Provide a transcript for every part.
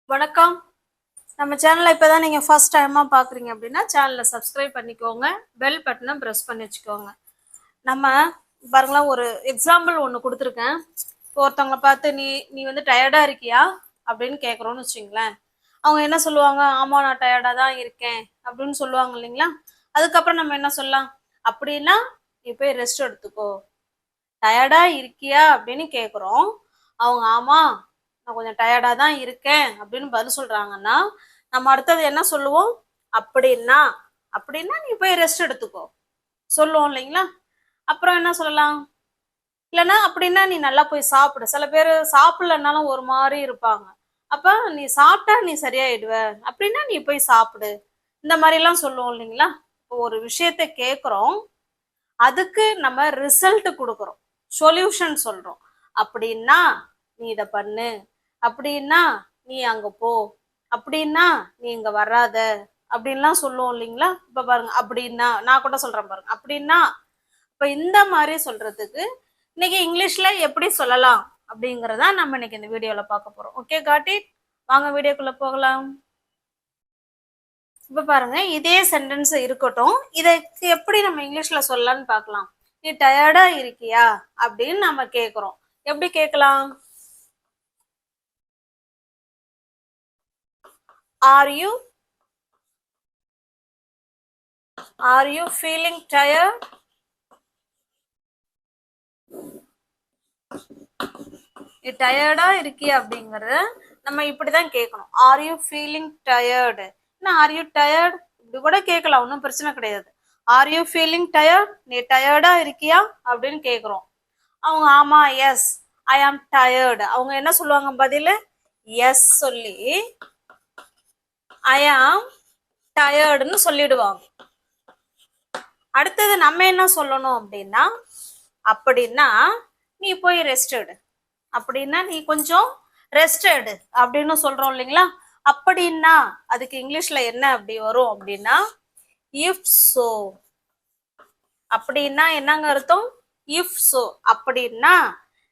வணக்கம். நம்ம சேனலை இப்போதான் நீங்கள் ஃபர்ஸ்ட் டைமாக பார்க்குறீங்க அப்படின்னா சேனலை சப்ஸ்கிரைப் பண்ணிக்கோங்க, பெல் பட்டனை ப்ரெஸ் பண்ணி வச்சுக்கோங்க. நம்ம பாருங்களேன், ஒரு எக்ஸாம்பிள் ஒன்று கொடுத்துருக்கேன். இப்போ ஒருத்தவங்களை பார்த்து நீ வந்து டயர்டாக இருக்கியா அப்படின்னு கேட்குறோன்னு வச்சுங்களேன். அவங்க என்ன சொல்லுவாங்க? ஆமாம், நான் டயர்டாக தான் இருக்கேன் அப்படின்னு சொல்லுவாங்க இல்லைங்களா. அதுக்கப்புறம் நம்ம என்ன சொல்லலாம்? அப்படின்னா நீ போய் ரெஸ்ட் எடுத்துக்கோ. டயர்டாக இருக்கியா அப்படின்னு கேட்குறோம். அவங்க ஆமாம், நான் கொஞ்சம் டயர்டாக தான் இருக்கேன் அப்படின்னு பதில் சொல்கிறாங்கன்னா நம்ம அடுத்தது என்ன சொல்லுவோம்? அப்படின்னா அப்படின்னா நீ போய் ரெஸ்ட் எடுத்துக்கோ சொல்லுவோம் இல்லைங்களா. அப்புறம் என்ன சொல்லலாம்? இல்லைன்னா அப்படின்னா நீ நல்லா போய் சாப்பிடு. சில பேர் சாப்பிடலனாலும் ஒரு மாதிரி இருப்பாங்க. அப்போ நீ சாப்பிட்டா நீ சரியாயிடுவ, அப்படின்னா நீ போய் சாப்பிடு. இந்த மாதிரிலாம் சொல்லுவோம் இல்லைங்களா. இப்போ ஒரு விஷயத்த கேட்குறோம், அதுக்கு நம்ம ரிசல்ட் கொடுக்குறோம், சொல்யூஷன் சொல்கிறோம். அப்படின்னா நீ இதை பண்ணு, அப்படின்னா நீ அங்கே போ, அப்படின்னா நீ இங்கே வராத அப்படின்லாம் சொல்லுவோம் இல்லைங்களா. இப்போ பாருங்க, அப்படின்னா நான் கூட சொல்கிறேன் பாருங்க, அப்படின்னா. இப்போ இந்த மாதிரி சொல்கிறதுக்கு இன்னைக்கு இங்கிலீஷில் எப்படி சொல்லலாம் அப்படிங்கிறத நம்ம இன்னைக்கு இந்த வீடியோவில் பார்க்க போகிறோம். Okay, got it. வாங்க வீடியோக்குள்ளே போகலாம். இப்போ பாருங்க, இதே சென்டென்ஸ் இருக்கட்டும், இதுக்கு எப்படி நம்ம இங்கிலீஷில் சொல்லலான்னு பார்க்கலாம். நீ டயர்டாக இருக்கியா அப்படின்னு நம்ம கேட்குறோம். எப்படி கேட்கலாம்? Are you feeling tired? நீ டயர்டா இருக்கியா அப்படிங்கறத நம்ம இப்படிதான் கேட்கணும். R you feeling tired? Are you tired இப்படி கூட கேட்கலாம், ஒன்றும் பிரச்சனை கிடையாது. R you feeling tired? நீ டயர்டா இருக்கியா அப்படின்னு கேட்குறோம். அவங்க ஆமா, எஸ் ஐ ஆம் டயர்டு. அவங்க என்ன சொல்லுவாங்க? பதில் எஸ் சொல்லி ஐ ஆம் டயர்டுன்னு சொல்லிடுவாங்க. அடுத்தது நம்ம என்ன சொல்லணும் அப்படின்னா, அப்படின்னா நீ போய் ரெஸ்ட் எடு, அப்படின்னா நீ கொஞ்சம் ரெஸ்ட் எடு அப்படின்னு சொல்றோம் இல்லைங்களா. அப்படின்னா அதுக்கு இங்கிலீஷ்ல என்ன அப்படி வரும் அப்படின்னா இஃப் சோ. அப்படின்னா என்னங்க அர்த்தம்? If so. அப்படின்னா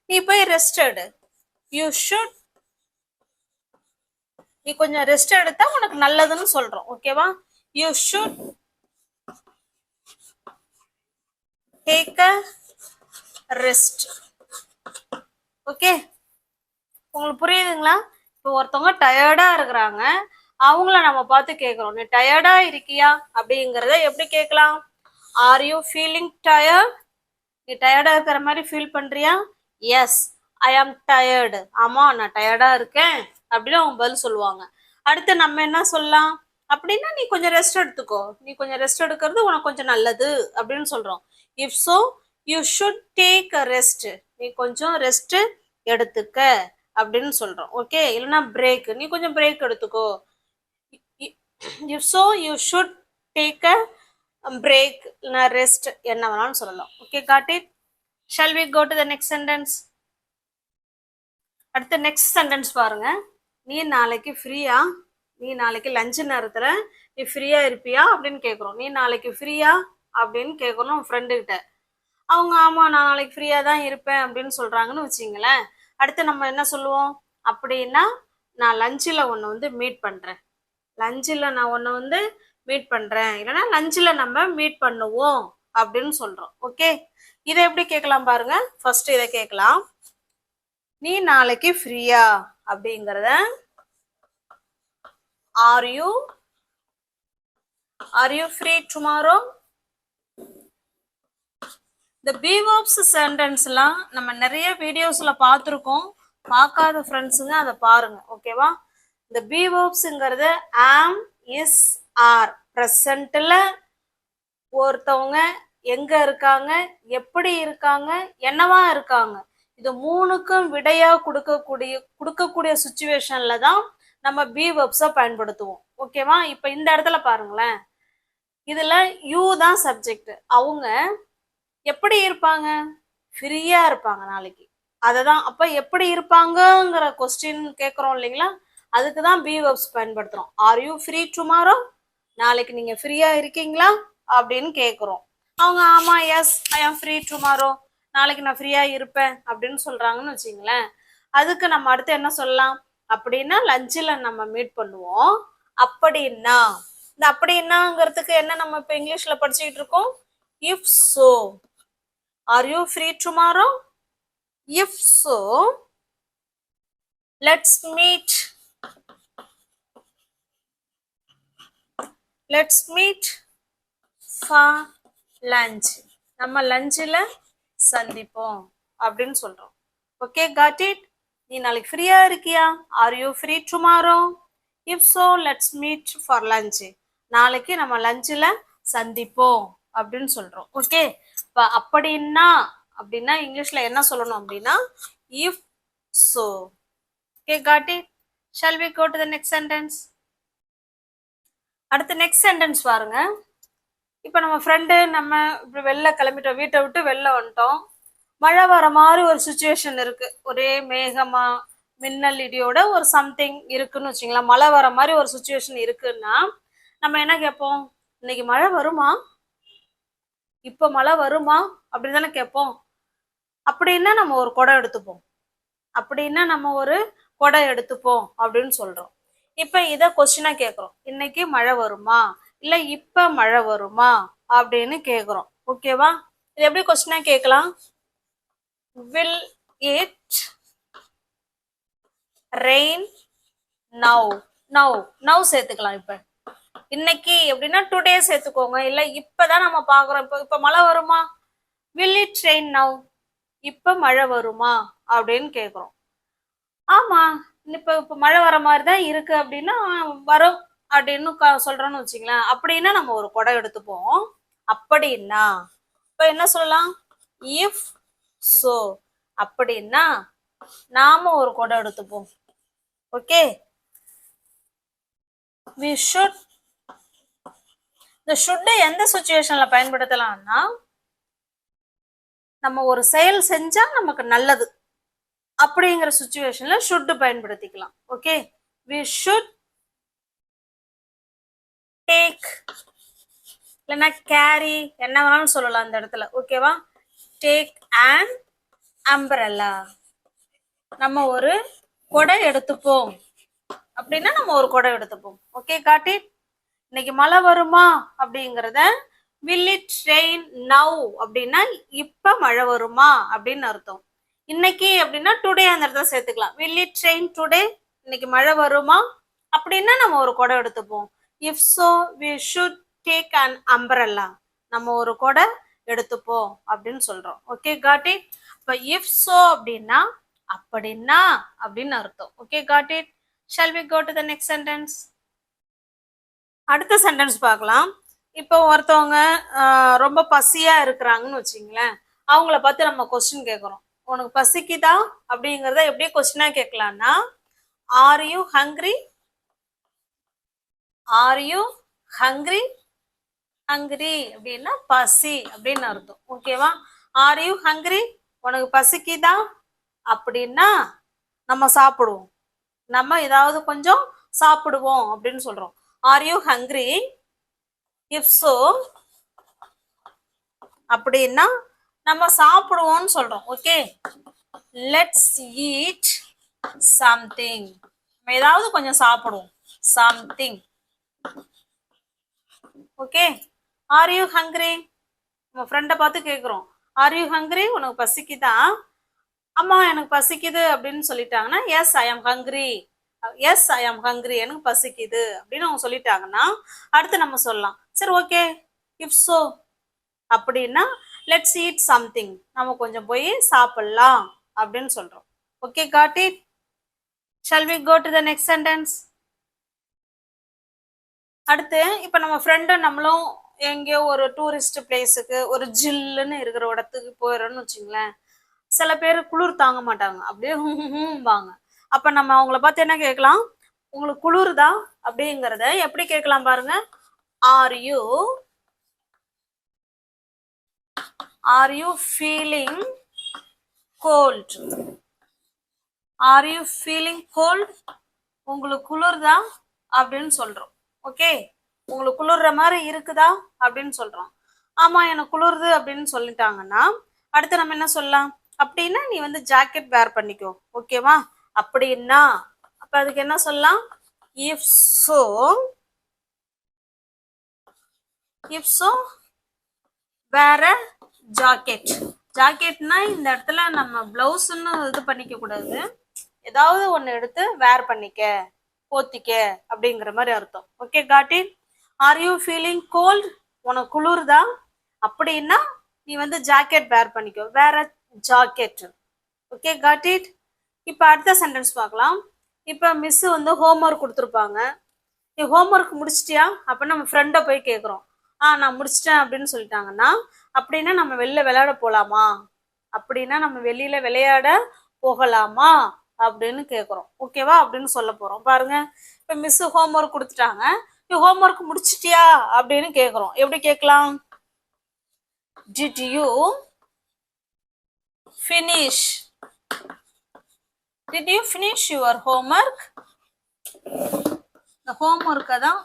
நீ போய் ரெஸ்ட் எடு. You should. நீ கொஞ்சம் ரெஸ்ட் எடுத்தா உனக்கு நல்லதுன்னு சொல்றோம். ஓகேவா? You should take a rest. Okay, உங்களுக்கு புரியுதுங்களா? இப்போ ஒருத்தவங்க டயர்டா இருக்கிறாங்க, அவங்கள நம்ம பார்த்து கேட்குறோம், நீ டயர்டா இருக்கியா அப்படிங்கிறத எப்படி கேட்கலாம்? R you feeling tired? நீ டயர்டா இருக்கிற மாதிரி ஃபீல் பண்றியா? எஸ் ஐ ஆம் டயர்டு. ஆமா, நான் டயர்டா இருக்கேன் அப்படின்னு அவங்க பதில் சொல்லுவாங்க. அடுத்து நம்ம என்ன சொல்லலாம்? அப்படின்னா நீ கொஞ்சம் ரெஸ்ட் எடுத்துக்கோ, நீ கொஞ்சம் ரெஸ்ட் எடுக்கிறது உனக்கு கொஞ்சம் நல்லது அப்படின்னு சொல்றோம். If so you should take a rest. நீ கொஞ்சம் ரெஸ்ட் எடுத்துக்க அப்படின்னு சொல்றோம். ஓகே, இல்லைன்னா பிரேக், நீ கொஞ்சம் பிரேக் எடுத்துக்கோ. If so you should take a break, இல்லைன்னா ரெஸ்ட், என்ன வேணாலும் சொல்லலாம். Okay, got it. Shall we go to the next sentence? அடுத்த நெக்ஸ்ட் சென்டென்ஸ் பாருங்க. நீ நாளைக்கு ஃப்ரீயா? நீ நாளைக்கு லஞ்சு நேரத்துல நீ ஃப்ரீயா இருப்பியா அப்படின்னு கேட்குறோம். நீ நாளைக்கு ஃப்ரீயா அப்படின்னு கேட்கணும் ஃப்ரெண்டு கிட்ட. அவங்க ஆமா, நான் நாளைக்கு ஃப்ரீயா தான் இருப்பேன் அப்படின்னு சொல்றாங்கன்னு வச்சுங்களேன். அடுத்து நம்ம என்ன சொல்லுவோம்? அப்படின்னா நான் லஞ்சில் உன்னை வந்து மீட் பண்றேன். லஞ்சில் நான் உன்னை வந்து மீட் பண்றேன், இல்லைன்னா லஞ்சில் நம்ம மீட் பண்ணுவோம் அப்படின்னு சொல்றோம். ஓகே, இதை எப்படி கேட்கலாம் பாருங்க. ஃபர்ஸ்ட் இதை கேட்கலாம். நீ நாளைக்கு ஃப்ரீயா அப்படிங்கிறத ஆர் யூ ஃப்ரீ டுமாரோ? இந்த பி வெர்ப்ஸ் சென்டென்ஸ்லாம் நம்ம நிறைய வீடியோஸ்ல பார்த்துருக்கோம். பார்க்காத ஃப்ரெண்ட்ஸுங்க அதை பாருங்க. ஓகேவா? இந்த பி வெர்ப்ஸுங்கிறது ஆம், இஸ், ஆர். ப்ரெசண்ட்ல ஒருத்தவங்க எங்க இருக்காங்க, எப்படி இருக்காங்க, என்னவா இருக்காங்க, இது மூணுக்கும் விடையா கொடுக்கக்கூடிய சுச்சுவேஷன்ல தான் நம்ம பி வெர்ப்ஸை பயன்படுத்துவோம். ஓகேவா? இப்போ இந்த இடத்துல பாருங்களேன், இதுல யூ தான் சப்ஜெக்ட். அவங்க எப்படி இருப்பாங்க? ஃப்ரீயா இருப்பாங்க நாளைக்கு. அததான் அப்ப எப்படி இருப்பாங்கங்கிற கொஸ்டின் கேட்குறோம் இல்லைங்களா. அதுக்கு தான் பி வெர்ப்ஸ் பயன்படுத்துறோம். Are you free tomorrow? நாளைக்கு நீங்க ஃப்ரீயா இருக்கீங்களா அப்படின்னு கேட்குறோம். அவங்க ஆமா, எஸ் ஐ ஆம் ஃப்ரீ டுமாரோ, நாளைக்கு நான் ஃப்ரீயா இருப்பேன் அப்படின்னு சொல்றாங்கன்னு வச்சுங்களேன். அதுக்கு நம்ம அடுத்து என்ன சொல்லலாம்? அப்படின்னா லஞ்சில் நம்ம மீட் பண்ணுவோம். அப்படின்னா இந்த அப்படின்னாங்கிறதுக்கு என்ன நம்ம இப்போ இங்கிலீஷ்ல படிச்சுக்கிட்டு இருக்கோம்? If so. Are you free tomorrow? If so let's meet. Let's meet for lunch. நம்ம லஞ்சில் சந்திப்போம் அப்படின்னு சொல்றோம். Okay, got it? நீ நாளைக்கு ஃப்ரீயா இருக்கியா? Are you free tomorrow? If so let's meet for lunch. நாளைக்கு நம்ம லஞ்சில் சந்திப்போம் அப்படின்னு சொல்றோம். ஓகே, இப்போ அப்படின்னா அப்படின்னா இங்கிலீஷ்ல என்ன சொல்லணும் அப்படின்னா if so. Okay, got it? Shall we go to the next sentence? அடுத்து நெக்ஸ்ட் சென்டென்ஸ் பாருங்க. இப்போ நம்ம ஃப்ரெண்டு நம்ம இப்படி வெளில கிளம்பிட்டோம், வீட்டை விட்டு வெளில வந்துட்டோம். மழை வர மாதிரி ஒரு சுச்சுவேஷன் இருக்கு. ஒரே மேகமா மின்னல் இடியோட ஒரு சம்திங் இருக்குன்னு வச்சுங்களேன். மழை வர மாதிரி ஒரு சுச்சுவேஷன் இருக்குன்னா நம்ம என்ன கேட்போம்? இன்னைக்கு மழை வருமா? இப்போ மழை வருமா அப்படின்னு தானே கேட்போம். அப்படின்னா நம்ம ஒரு குடம் எடுத்துப்போம். அப்படின்னா நம்ம ஒரு குடை எடுத்துப்போம் அப்படின்னு சொல்றோம். இப்ப இத கொஸ்டினா கேக்குறோம். இன்னைக்கு மழை வருமா இல்ல இப்ப மழை வருமா அப்படின்னு கேக்குறோம். ஓகேவா? இது எப்படி கொஸ்டினா கேட்கலாம்? Will it rain now? Now now சேர்த்துக்கலாம். இப்ப இன்னைக்கு எப்படின்னா டுடே சேர்த்துக்கோங்க. இல்ல இப்பதான் நம்ம பாக்குறோம். இப்ப மழை வருமா? Will it rain now? இப்ப மழை வருமா அப்படின்னு கேக்குறோம். ஆமா, இப்ப மழை வர மாதிரிதான் இருக்கு அப்படின்னா வரும் அப்படின்னு சொல்றோம்னு வச்சுங்களேன். அப்படின்னா நம்ம ஒரு குடம் எடுத்துப்போம். அப்படின்னா இப்ப என்ன சொல்லலாம்? If so. அப்படின்னா நாம ஒரு குடம் எடுத்துப்போம். Okay, we should. இந்த should எந்த சுச்சுவேஷன்ல பயன்படுத்தலாம்னா நம்ம ஒரு செயல் செஞ்சா நமக்கு நல்லது அப்படிங்கிற சுச்சுவேஷன்ல should பயன்படுத்திக்கலாம். ஓகே, we should take இல்லைன்னா கேரி என்ன வேணாலும் சொல்லலாம் அந்த இடத்துல. ஓகேவா? Take an umbrella. நம்ம ஒரு கொடை எடுத்துப்போம் அப்படின்னா நம்ம ஒரு கொடை எடுத்துப்போம். Okay, got it? இன்னைக்கு மழை வருமா அப்படிங்கிறத will it rain now அப்படின்னா இப்ப மழை வருமா அப்படின்னு அர்த்தம். இன்னைக்கு அப்படின்னா டுடே அந்த இடத்துல சேர்த்துக்கலாம். will it rain today? இன்னைக்கு மழை வருமா அப்படின்னா நம்ம ஒரு கொடை எடுத்துப்போம். if so we should take an umbrella. நம்ம ஒரு கொடை எடுத்துப்போம் அப்படின்னு சொல்றோம். Okay, got it? இப்ப if so அப்படின்னா அப்படின்னா அப்படின்னு அர்த்தம். Okay, got it? shall we go to the next sentence? அடுத்த சென்டென்ஸ் பார்க்கலாம். இப்போ ஒருத்தவங்க ரொம்ப பசியா இருக்கிறாங்கன்னு வச்சுங்களேன். அவங்கள பார்த்து நம்ம கொஸ்டின் கேட்குறோம். உனக்கு பசிக்குதா அப்படிங்கிறத எப்படி கொஸ்டினா கேட்கலாம்னா are you hungry? Are you hungry? Hungry அப்படின்னா பசி அப்படின்னு அர்த்தம். ஓகேவா? Are you hungry? உனக்கு பசிக்குதா அப்படின்னா நம்ம சாப்பிடுவோம். நம்ம ஏதாவது கொஞ்சம் சாப்பிடுவோம் அப்படின்னு சொல்றோம். R you hungry? If so அப்படின்னா நம்ம சாப்பிடுவோம்னு சொல்றோம். Okay, let's eat something. நம்ம ஏதாவது கொஞ்சம் சாப்பிடுவோம். Something. Okay, R you hungry? நம்ம ஃப்ரெண்டை பார்த்து கேட்குறோம். R you hungry? உனக்கு பசிக்குதா? அம்மா எனக்கு பசிக்குது அப்படின்னு சொல்லிட்டாங்கன்னா எஸ் ஐ ஆம் ஹங்க்ரி. எஸ் ஐ ஆம் ஹங்க்ரி, எனக்கு பசிக்குது அப்படின்னு அவங்க சொல்லிட்டாங்கன்னா அடுத்து நம்ம சொல்லலாம். சரி, ஓகே, இஃப் சோ அப்படின்னா லெட்ஸ் ஈட் சம்திங். நம்ம கொஞ்சம் போய் சாப்பிடலாம் அப்படின்னு சொல்றோம். Okay, got it? Shall we go to the next sentence? அடுத்து இப்போ நம்ம ஃப்ரெண்டு நம்மளும் எங்கேயோ ஒரு டூரிஸ்ட் பிளேஸுக்கு ஒரு ஜில்லுன்னு இருக்கிற இடத்துக்கு போயிடறோம்னு வச்சுங்களேன். சில பேர் குளிர் தாங்க மாட்டாங்க, அப்படியே ஹூம்பாங்க. அப்ப நம்ம அவங்கள பார்த்து என்ன கேட்கலாம்? உங்களுக்கு குளிருதா அப்படிங்கிறத எப்படி கேட்கலாம் பாருங்க. Are you feeling cold? Are you feeling cold? உங்களுக்கு குளிர்தா அப்படின்னு சொல்றோம். ஓகே, உங்களுக்கு குளிர்ற மாதிரி இருக்குதா அப்படின்னு சொல்றோம். ஆமா, எனக்கு குளிருது அப்படின்னு சொல்லிட்டாங்கன்னா அடுத்து நம்ம என்ன சொல்லலாம்? அப்படின்னா நீ வந்து ஜாக்கெட் வேர் பண்ணிக்கோ. ஓகேவா? அப்படின்னா அப்ப இப்போ அதுக்கு என்ன சொல்லலாம்? இஃப் ஸோ வேற ஜாக்கெட். ஜாக்கெட்னா இந்த இடத்துல நம்ம பிளவுஸ்ன்னு இது பண்ணிக்க கூடாது, ஏதாவது ஒன்று எடுத்து வேர் பண்ணிக்க, போத்திக்க அப்படிங்கிற மாதிரி அர்த்தம். Okay, got it? Are you feeling cold? உனக்கு குளிர்தா? அப்படின்னா நீ வந்து ஜாக்கெட் வேர் பண்ணிக்கோ, வேற ஜாக்கெட். Okay, got it? இப்போ அடுத்த சென்டென்ஸ் பார்க்கலாம். இப்போ மிஸ் வந்து ஹோம்ஒர்க் கொடுத்துருப்பாங்க. நீ ஹோம்ஒர்க் முடிச்சிட்டியா? அப்போ நம்ம ஃப்ரெண்டை போய் கேட்குறோம், நான் முடிச்சிட்டேன் அப்படின்னு சொல்லிட்டாங்கன்னா, அப்படின்னா நம்ம வெளில விளையாட போகலாமா? அப்படின்னா நம்ம வெளியில விளையாட போகலாமா அப்படின்னு கேட்குறோம். ஓகேவா? அப்படின்னு சொல்ல போகிறோம். பாருங்க, இப்போ மிஸ் ஹோம்ஒர்க் கொடுத்துட்டாங்க, நீ ஹோம்ஒர்க் முடிச்சிட்டியா அப்படின்னு கேட்குறோம். எப்படி கேட்கலாம்? Did you finish? Did you finish your homework? இந்த ஹோம்ஒர்க்கை தான்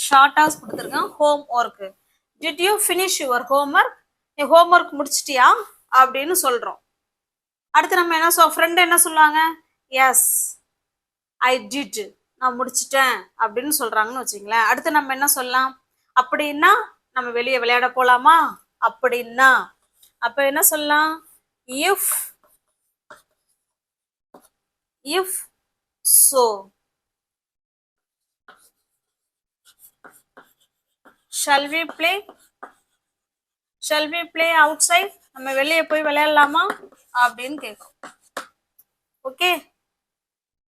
ஷார்ட்டாக கொடுத்துருக்கேன், home work. Did you finish your homework? நீ ஹோம்ஒர்க் முடிச்சிட்டியா அப்படின்னு சொல்கிறோம். அடுத்து நம்ம என்ன ஃப்ரெண்டு என்ன சொல்லுவாங்க? எஸ் ஐ டிட், நான் முடிச்சிட்டேன் அப்படின்னு சொல்கிறாங்கன்னு வச்சுங்களேன். அடுத்து நம்ம என்ன சொல்லலாம்? அப்படின்னா நம்ம வெளியே விளையாட போகலாமா? அப்படின்னா அப்போ என்ன சொல்லலாம்? If so. Shall we play outside? நம்ம வெளியே போய் விளையாடலாமா அப்படின்னு கேட்கும். ஓகே,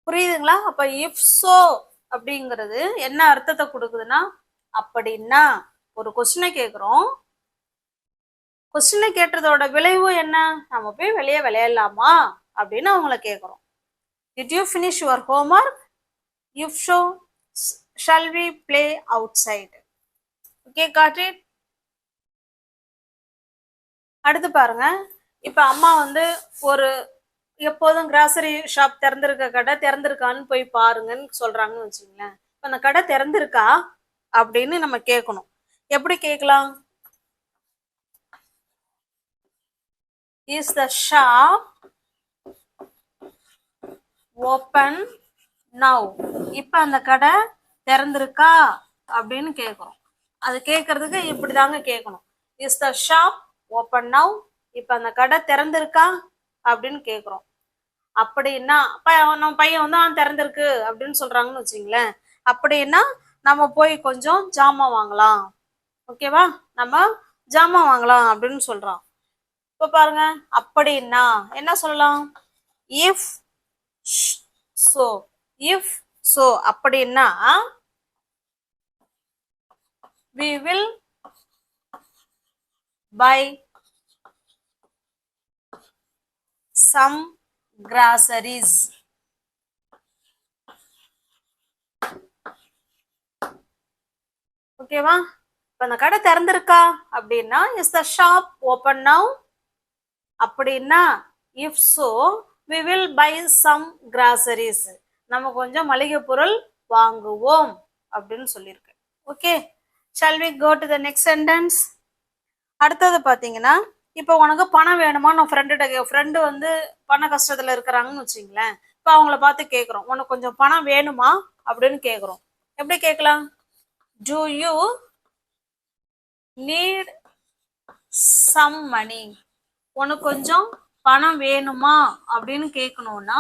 புரியுதுங்களா? அப்ப இஃப் சோ அப்படிங்கிறது என்ன அர்த்தத்தை கொடுக்குதுன்னா, அப்படின்னா ஒரு கொஸ்டினை கேட்குறோம், கொஸ்டினை கேட்டதோட விளைவு என்ன? நம்ம போய் வெளியே விளையாடலாமா அப்படின்னு அவங்கள கேட்குறோம். Did you finish your homework? If so, shall we play outside? Okay, got it? அடுத்து பாருங்க, இப்ப அம்மா வந்து ஒரு எப்போதும் கிராசரி ஷாப் திறந்திருக்க கடை திறந்திருக்கான்னு போய் பாருங்கன்னு சொல்றாங்கன்னு வச்சுங்களேன். இப்ப அந்த கடை திறந்திருக்கா அப்படின்னு நம்ம கேட்கணும். எப்படி கேட்கலாம்? Is the shop open now? இப்ப அந்த கடை திறந்திருக்கா அப்படின்னு கேட்குறோம். அது கேட்கறதுக்கு இப்படிதாங்க கேட்கணும். Is the shop open now? இப்ப அந்த கடை திறந்திருக்கா அப்படின்னு கேட்குறோம். அப்படின்னா நம்ம பையன் வந்து திறந்திருக்கு அப்படின்னு சொல்றாங்கன்னு வச்சுங்களேன். அப்படின்னா நம்ம போய் கொஞ்சம் ஜாமான் வாங்கலாம். ஓகேவா? நம்ம ஜாமான் வாங்கலாம் அப்படின்னு சொல்றோம். இப்ப பாருங்க, அப்படின்னா என்ன சொல்லலாம்? இஃப் so அப்படின்னா we will buy some groceries. ஓகேவா? இப்ப அந்த கடை திறந்திருக்கா அப்படின்னா is the shop open now? அப்படின்னா if so we will buy some groceries. நம்ம கொஞ்சம் மளிகை பொருள் வாங்குவோம் அப்படின்னு சொல்லியிருக்கேன். Okay, shall we go to the next sentence? அடுத்தது பாத்தீங்கன்னா, இப்போ உனக்கு பணம் வேணுமா? நான் ஃப்ரெண்டு வந்து பண கஷ்டத்துல இருக்கிறாங்கன்னு வச்சுங்களேன். இப்போ அவங்கள பார்த்து கேட்குறோம், உனக்கு கொஞ்சம் பணம் வேணுமா அப்படின்னு கேட்குறோம். எப்படி கேட்கலாம்? Do you need some money? உனக்கு கொஞ்சம் பணம் வேணுமா அப்படின்னு கேட்கணும்னா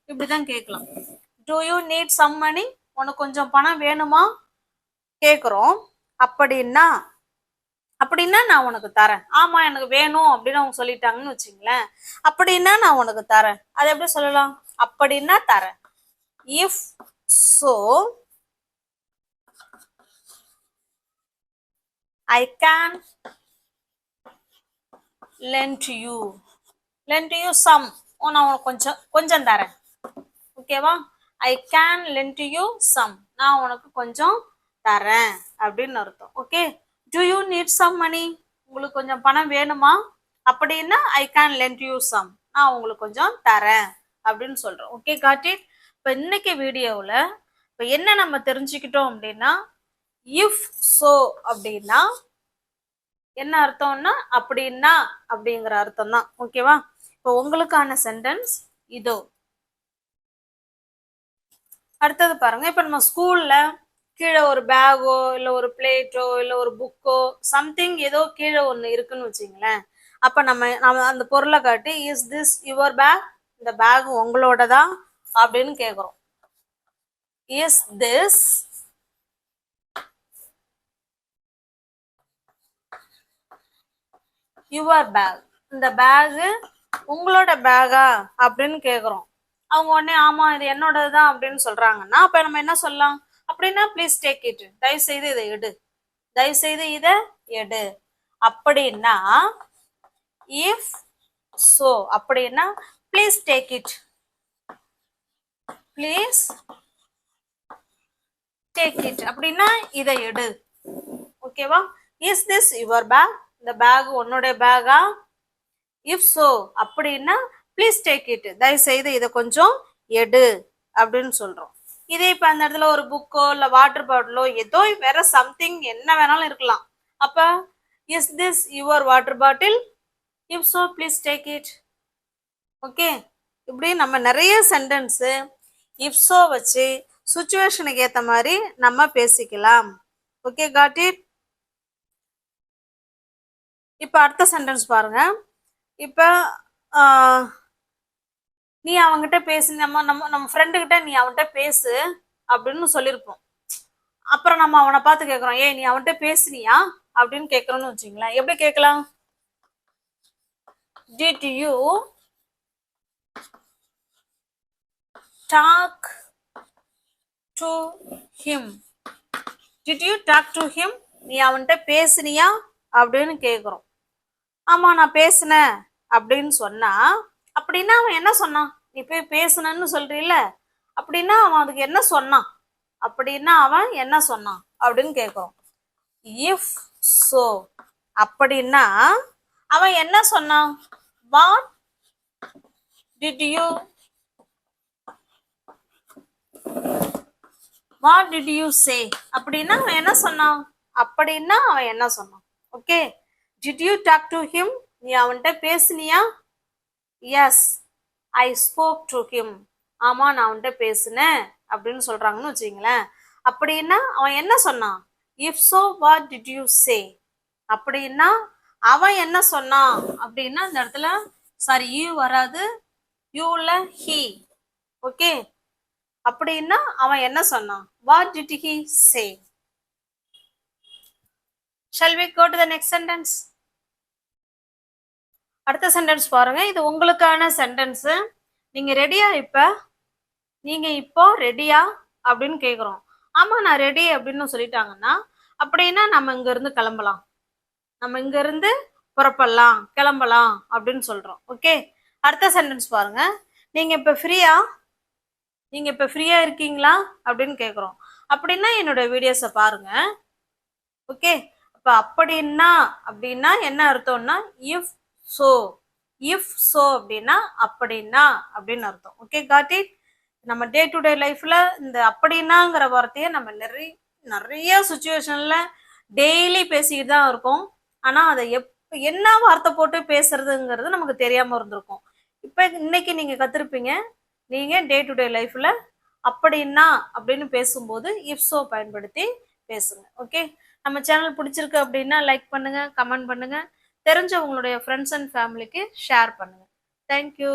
இப்படிதான் கேட்கலாம். Do you need some money? உனக்கு கொஞ்சம் பணம் வேணுமா கேட்குறோம். அப்படின்னா நான் உனக்கு தரேன். ஆமா எனக்கு வேணும் அப்படின்னு அவங்க சொல்லிட்டாங்கன்னு வச்சுங்களேன். அப்படின்னா நான் உனக்கு தரேன். அது எப்படி சொல்லலாம்? அப்படின்னா தரேன். If so I can lend you some. நான் உனக்கு கொஞ்சம் தரேன். ஓகேவா? I can lend you some. நான் உனக்கு கொஞ்சம் தரேன் அப்படின்னு அர்த்தம். Okay, do you need some money? உங்களுக்கு கொஞ்சம் பணம் வேணுமா? அப்படின்னா I can lend you some. நான் உங்களுக்கு கொஞ்சம் தரேன் அப்படின்னு சொல்றோம். Okay, got it? இப்போ இன்னைக்கு வீடியோவில் இப்போ என்ன நம்ம தெரிஞ்சுக்கிட்டோம் அப்படின்னா, இஃப் so அப்படின்னா என்ன அர்த்தம்னா அப்படின்னா அப்படிங்கிற அர்த்தம் தான். ஓகேவா? இப்போ உங்களுக்கான சென்டென்ஸ் இதோ. அடுத்தது பாருங்க, இப்ப நம்ம ஸ்கூல்ல கீழே ஒரு பேக்கோ இல்ல ஒரு பிளேட்டோ இல்ல ஒரு புக்கோ சம்திங் ஏதோ கீழே ஒண்ணு இருக்குன்னு வச்சுங்களேன். அப்ப நம்ம நம்ம அந்த பொருளை காட்டி இஸ் திஸ் யுவர் பேக், இந்த பேக் உங்களோடதா அப்படின்னு கேக்குறோம். இஸ் திஸ் யுவர் பேக், இந்த பேக் உங்களோட பேகா அப்படின்னு கேக்குறோம். அவங்க உடனே ஆமா இது என்னோடதுதான் அப்படின்னு சொல்றாங்கன்னா அப்ப நம்ம என்ன சொல்லலாம் அப்படின்னா, ப்ளீஸ் டேக் இட், தயவு செய்து இதை எடு, தயவு செய்து இதை எடு. அப்படின்னா இஃப் சோ, அப்படின்னா please take it, please take it அப்படின்னா இதை எடு. ஓகேவா? இஸ் திஸ் யுவர் பேக், இந்த பேக் உன்னோட பேகா? இஃப் சோ அப்படின்னா ப்ளீஸ் டேக் இட், தயவு செய்து இதை கொஞ்சம் எடு அப்படின்னு சொல்றோம். இதே இப்ப அந்த இடத்துல ஒரு புக்கோ இல்ல வாட்டர் பாட்டிலோ ஏதோ வேற சம்திங் என்ன வேணாலும் இருக்கலாம். அப்ப is this your water bottle, if so please take it. Okay, இப்படி நம்ம நிறைய சென்டென்ஸ் இஃப் சோ வச்சு சுச்சுவேஷனுக்கு ஏத்த மாதிரி நம்ம பேசிக்கலாம். Okay, got it. இப்ப அடுத்த சென்டென்ஸ் பாருங்க. இப்ப நீ அவன்கிட்ட பேசு, நம்ம நம்ம நம்ம ஃப்ரெண்டு கிட்ட நீ அவன்கிட்ட பேசு அப்படின்னு சொல்லியிருப்போம். அப்புறம் நம்ம அவனை பார்த்து கேட்குறோம், ஏய் நீ அவன்கிட்ட பேசுனியா அப்படின்னு கேட்குறோன்னு வச்சுங்களேன். எப்படி கேட்கலாம்? Did you talk to him? Did you talk to him? நீ அவன்கிட்ட பேசுனியா அப்படின்னு கேட்குறோம். ஆமா நான் பேசினேன் அப்படின்னு சொன்னா அப்படின்னா அவன் என்ன சொன்னான்? நீ போய் பேசுனன்னு சொல்றீல்ல, அப்படின்னா அவன் அதுக்கு என்ன சொன்னான்? அப்படின்னா அவன் என்ன சொன்னான் அப்படின்னு கேட்குறோம். இஃப் சோ அப்படின்னா அவன் என்ன சொன்னான்? வாட் டிட் யூ சே அப்படின்னா அவன் என்ன சொன்னான்? அப்படின்னா அவன் என்ன சொன்னான்? Okay, did you talk to him, நீ அவன்கிட்ட பேசுனியா? Yes I spoke to him, ஆமா நான் அவன்கிட்ட பேசுனேன் அப்படின்னு சொல்றாங்கன்னு வச்சுங்களேன். அப்படின்னா அவன் என்ன சொன்னான்? If so what did you say அப்படின்னா அவன் என்ன சொன்னான் அப்படின்னா இந்த இடத்துல சாரி யூ வராது, யூல ஹி. ஓகே, அப்படின்னா அவன் என்ன சொன்னான்? What did he say. Shall we go to the next sentence? அடுத்த சென்டென்ஸ் பாருங்க, இது உங்களுக்கான சென்டென்ஸ். நீங்க ரெடியா? நீங்க இப்போ ரெடியா அப்படின்னு கேக்குறோம். ஆமா நான் ரெடி அப்படின்னு சொல்லிட்டாங்கன்னா அப்படின்னா நம்ம இங்க இருந்து கிளம்பலாம், நம்ம இங்க இருந்து புறப்படலாம், கிளம்பலாம் அப்படின்னு சொல்றோம். ஓகே, அடுத்த சென்டென்ஸ் பாருங்க. நீங்க இப்ப ஃப்ரீயா இருக்கீங்களா அப்படின்னு கேக்குறோம். அப்படின்னா என்னோட வீடியோஸை பாருங்க. ஓகே, அப்ப அப்படின்னா என்ன அர்த்தம்னா இஃப் சோ அப்படின்னா அப்படின்னா அப்படின்னு அர்த்தம். Okay, got it. நம்ம டே டு டே லைஃப்ல இந்த அப்படின்னாங்கிற வார்த்தையை நம்ம நிறைய சுச்சுவேஷன்ல டெய்லி பேசிக்கிட்டு தான் இருக்கோம். ஆனா அதை என்ன வார்த்தை போட்டு பேசுறதுங்கிறது நமக்கு தெரியாம இருந்திருக்கும். இப்ப இன்னைக்கு நீங்க கத்துருப்பீங்க. நீங்க டே டு டே லைஃப்ல அப்படின்னா அப்படின்னு பேசும்போது இஃப் சோ பயன்படுத்தி பேசுங்க. ஓகே, நம்ம சேனல் பிடிச்சிருக்கு அப்படின்னா லைக் பண்ணுங்க, கமெண்ட் பண்ணுங்க, தெரிஞ்ச உங்களுடைய ஃப்ரெண்ட்ஸ் அண்ட் ஃபேமிலிக்கு ஷேர் பண்ணுங்க. தேங்க்யூ.